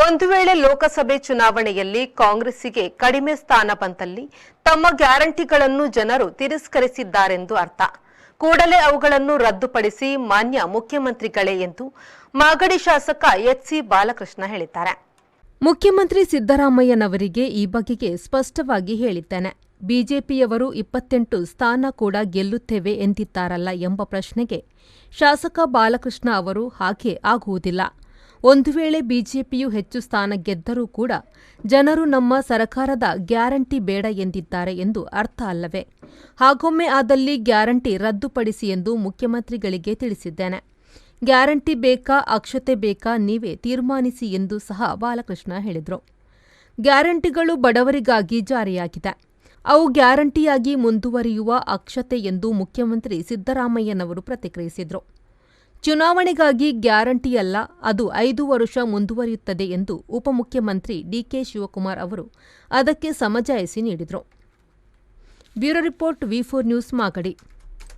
ಒಂದು ವೇಳೆ ಲೋಕಸಭೆ ಚುನಾವಣೆಯಲ್ಲಿ ಕಾಂಗ್ರೆಸ್ಸಿಗೆ ಕಡಿಮೆ ಸ್ಥಾನ ಬಂದಲ್ಲಿ ತಮ್ಮ ಗ್ಯಾರಂಟಿಗಳನ್ನು ಜನರು ತಿರಸ್ಕರಿಸಿದ್ದಾರೆಂದು ಅರ್ಥ. ಕೂಡಲೇ ಅವುಗಳನ್ನು ರದ್ದುಪಡಿಸಿ ಮಾನ್ಯ ಮುಖ್ಯಮಂತ್ರಿಗಳೇ ಎಂದು ಮಾಗಡಿ ಶಾಸಕ ಎಚ್.ಸಿ. ಬಾಲಕೃಷ್ಣ ಹೇಳಿದ್ದಾರೆ. ಮುಖ್ಯಮಂತ್ರಿ ಸಿದ್ದರಾಮಯ್ಯನವರಿಗೆ ಈ ಬಗೆಗೆ ಸ್ಪಷ್ಟವಾಗಿ ಹೇಳಿದ್ದೇನೆ. ಬಿಜೆಪಿಯವರು 28 ಸ್ಥಾನ ಕೂಡ ಗೆಲ್ಲುತ್ತೇವೆ ಎಂದಿದ್ದಾರಲ್ಲ ಎಂಬ ಪ್ರಶ್ನೆಗೆ ಶಾಸಕ ಬಾಲಕೃಷ್ಣ ಅವರು ಹಾಗೆ ಆಗುವುದಿಲ್ಲ. ಒಂದು ವೇಳೆ ಬಿಜೆಪಿಯು ಹೆಚ್ಚು ಸ್ಥಾನ ಗೆದ್ದರೂ ಕೂಡ ಜನರು ನಮ್ಮ ಸರಕಾರದ ಗ್ಯಾರಂಟಿ ಬೇಡ ಎಂದಿದ್ದಾರೆ ಎಂದು ಅರ್ಥ ಅಲ್ಲವೇ? ಹಾಗೊಮ್ಮೆ ಆದಲ್ಲಿ ಗ್ಯಾರಂಟಿ ರದ್ದುಪಡಿಸಿ ಎಂದು ಮುಖ್ಯಮಂತ್ರಿಗಳಿಗೆ ತಿಳಿಸಿದ್ದೇನೆ. ಗ್ಯಾರಂಟಿ ಬೇಕಾ ಅಕ್ಷತೆ ಬೇಕಾ ನೀವೇ ತೀರ್ಮಾನಿಸಿ ಎಂದು ಸಹ ಬಾಲಕೃಷ್ಣ ಹೇಳಿದರು. ಗ್ಯಾರಂಟಿಗಳು ಬಡವರಿಗಾಗಿ ಜಾರಿಯಾಗಿದೆ. ಅವು ಗ್ಯಾರಂಟಿಯಾಗಿ ಮುಂದುವರಿಯುವ ಅಕ್ಷತೆ ಎಂದು ಮುಖ್ಯಮಂತ್ರಿ ಸಿದ್ದರಾಮಯ್ಯನವರು ಪ್ರತಿಕ್ರಿಯಿಸಿದರು. ಚುನಾವಣೆಗಾಗಿ ಗ್ಯಾರಂಟಿಯಲ್ಲ, ಅದು 5 ವರ್ಷ ಮುಂದುವರಿಯುತ್ತದೆ ಎಂದು ಉಪಮುಖ್ಯಮಂತ್ರಿ ಡಿಕೆ ಶಿವಕುಮಾರ್ ಅವರು ಅದಕ್ಕೆ ಸಮಜಾಯಿಷಿ ನೀಡಿದರು. Bureau report, V4 news, Magadi.